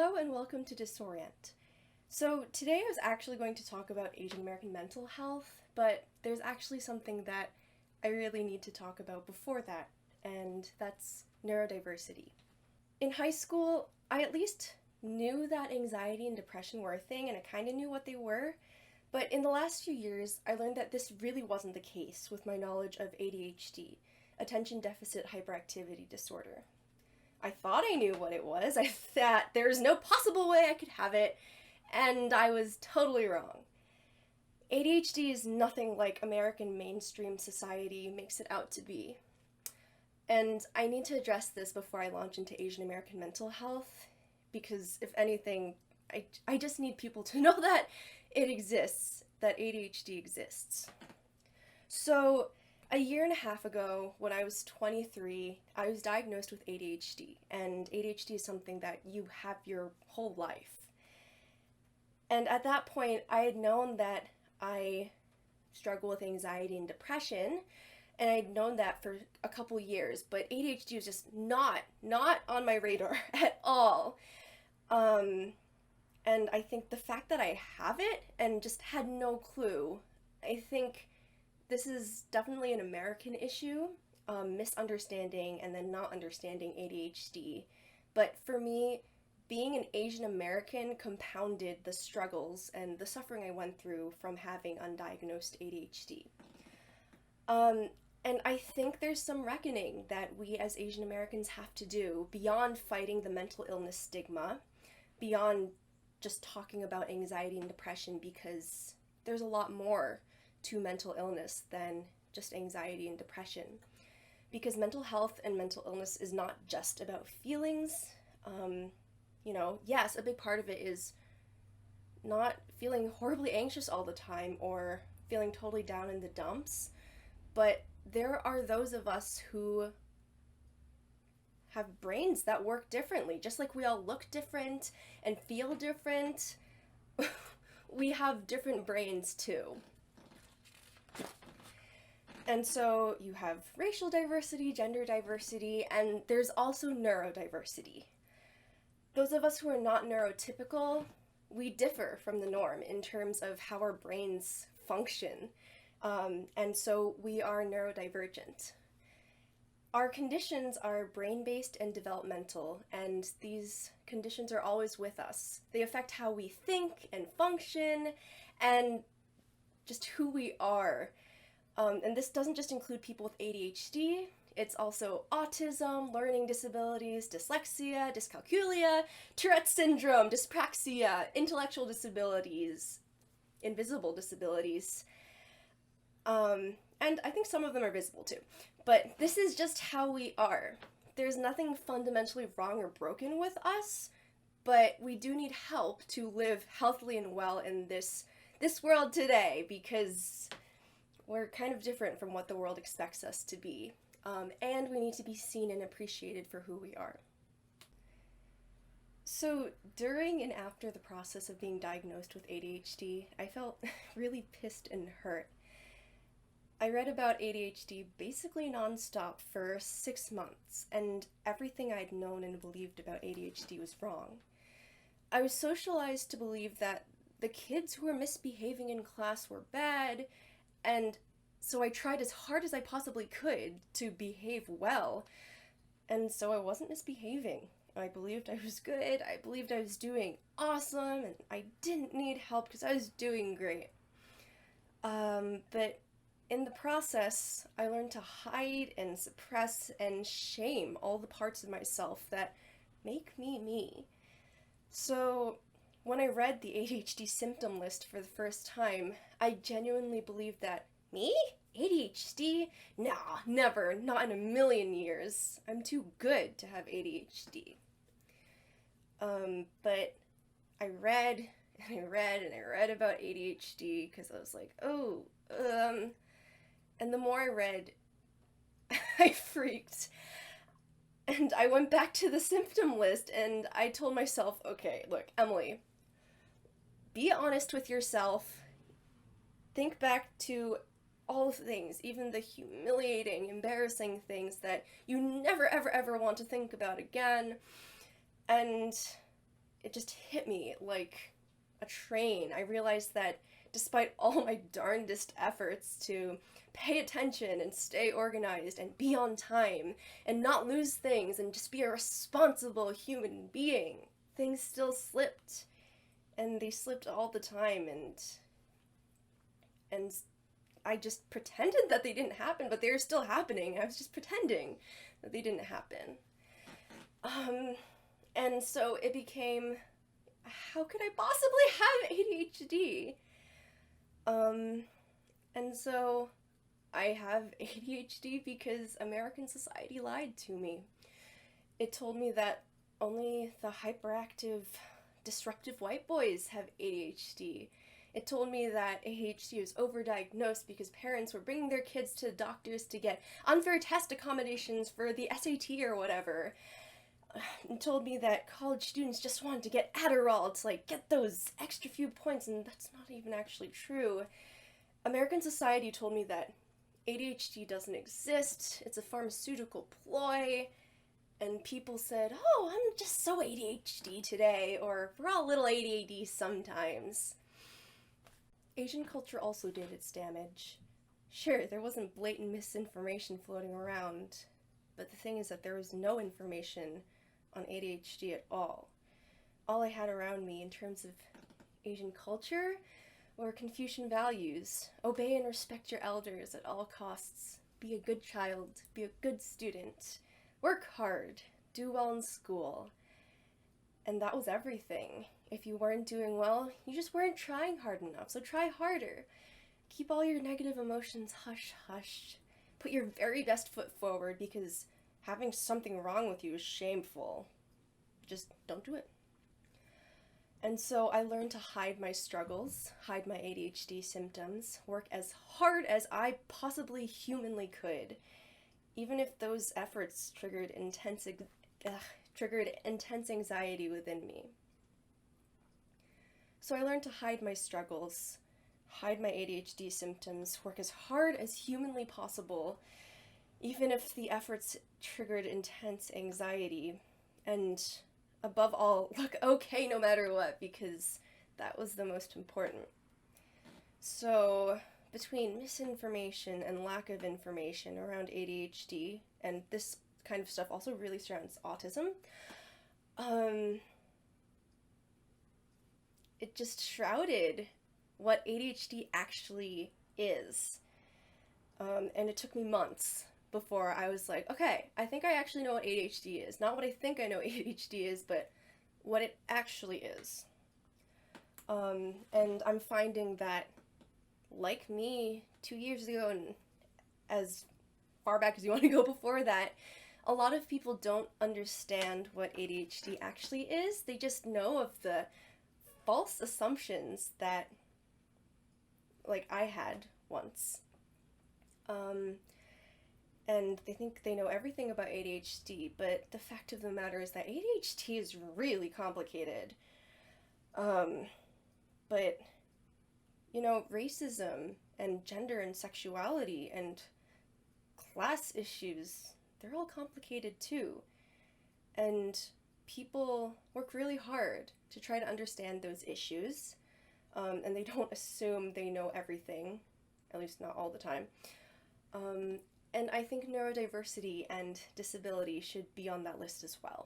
Hello and welcome to Disorient. So today I was actually going to talk about Asian American mental health, but there's actually something that I really need to talk about before that, and that's neurodiversity. In high school, I at least knew that anxiety and depression were a thing, and I kind of knew what they were, but in the last few years, I learned that this really wasn't the case with my knowledge of ADHD, attention deficit hyperactivity disorder. I thought I knew what it was. I thought there's no possible way I could have it, and I was totally wrong. ADHD is nothing like American mainstream society makes it out to be. And I need to address this before I launch into Asian American mental health, because if anything, I just need people to know that it exists, that ADHD exists. So, a year and a half ago, when I was 23, I was diagnosed with ADHD, and ADHD is something that you have your whole life. And at that point, I had known that I struggle with anxiety and depression, and I'd known that for a couple years, but ADHD was just not on my radar at all. Um, and I think the fact that I have it and just had no clue, I think this is definitely an American issue, misunderstanding and then not understanding ADHD. But for me, being an Asian American compounded the struggles and the suffering I went through from having undiagnosed ADHD. Um, and I think there's some reckoning that we as Asian Americans have to do beyond fighting the mental illness stigma, beyond just talking about anxiety and depression, because there's a lot more to mental illness than just anxiety and depression. Because mental health and mental illness is not just about feelings. Yes, a big part of it is not feeling horribly anxious all the time or feeling totally down in the dumps. But there are those of us who have brains that work differently. Just like we all look different and feel different, we have different brains too. And so you have racial diversity, gender diversity, and there's also neurodiversity. Those of us who are not neurotypical, we differ from the norm in terms of how our brains function. And so we are neurodivergent. Our conditions are brain-based and developmental, and these conditions are always with us. They affect how we think and function and just who we are. And this doesn't just include people with ADHD, it's also autism, learning disabilities, dyslexia, dyscalculia, Tourette syndrome, dyspraxia, intellectual disabilities, invisible disabilities. And I think some of them are visible too. But this is just how we are. There's nothing fundamentally wrong or broken with us, but we do need help to live healthily and well in this world today, because we're kind of different from what the world expects us to be. And we need to be seen and appreciated for who we are. So during and after the process of being diagnosed with ADHD, I felt really pissed and hurt. I read about ADHD basically nonstop for 6 months, and everything I'd known and believed about ADHD was wrong. I was socialized to believe that the kids who were misbehaving in class were bad, and so I tried as hard as I possibly could to behave well, and so I wasn't misbehaving. I believed I was good, I believed I was doing awesome, and I didn't need help because I was doing great. But in the process, I learned to hide and suppress and shame all the parts of myself that make me me. So when I read the ADHD symptom list for the first time, I genuinely believed that, me? ADHD? Nah, never, not in a million years. I'm too good to have ADHD. But I read and I read and I read about ADHD because I was like, and the more I read, I freaked. And I went back to the symptom list and I told myself, okay, look, Emily, be honest with yourself. Think back to all of the things, even the humiliating, embarrassing things that you never, ever, ever want to think about again. And it just hit me like a train. I realized that despite all my darndest efforts to pay attention and stay organized and be on time and not lose things and just be a responsible human being, things still slipped. And they slipped all the time, and I just pretended that they didn't happen, but they were still happening. I was just pretending that they didn't happen. And so it became, how could I possibly have ADHD? And so I have ADHD because American society lied to me. It told me that only the hyperactive, disruptive white boys have ADHD. It told me that ADHD was overdiagnosed because parents were bringing their kids to doctors to get unfair test accommodations for the SAT or whatever. It told me that college students just wanted to get Adderall to like get those extra few points, and that's not even actually true. American society told me that ADHD doesn't exist, it's a pharmaceutical ploy, and people said, oh, I'm just so ADHD today, or we're all a little ADHD sometimes. Asian culture also did its damage. Sure, there wasn't blatant misinformation floating around, but the thing is that there was no information on ADHD at all. All I had around me in terms of Asian culture were Confucian values. Obey and respect your elders at all costs. Be a good child. Be a good student. Work hard. Do well in school. And that was everything. If you weren't doing well, you just weren't trying hard enough, so try harder. Keep all your negative emotions hush hush. Put your very best foot forward because having something wrong with you is shameful. Just don't do it. And so I learned to hide my struggles, hide my ADHD symptoms, work as hard as I possibly humanly could, even if those efforts triggered intense anxiety within me. So I learned to hide my struggles, hide my ADHD symptoms, work as hard as humanly possible, even if the efforts triggered intense anxiety, and above all, look okay no matter what, because that was the most important. So between misinformation and lack of information around ADHD, and this kind of stuff also really surrounds autism, it just shrouded what ADHD actually is. And it took me months before I was like, okay, I think I actually know what ADHD is. Not what I think I know ADHD is, but what it actually is. And I'm finding that, like me 2 years ago, and as far back as you want to go before that, a lot of people don't understand what ADHD actually is. They just know of the false assumptions that, like, I had once. And they think they know everything about ADHD, but the fact of the matter is that ADHD is really complicated. But, you know, racism and gender and sexuality and class issues, they're all complicated too. And people work really hard to try to understand those issues, and they don't assume they know everything, at least not all the time. And I think neurodiversity and disability should be on that list as well.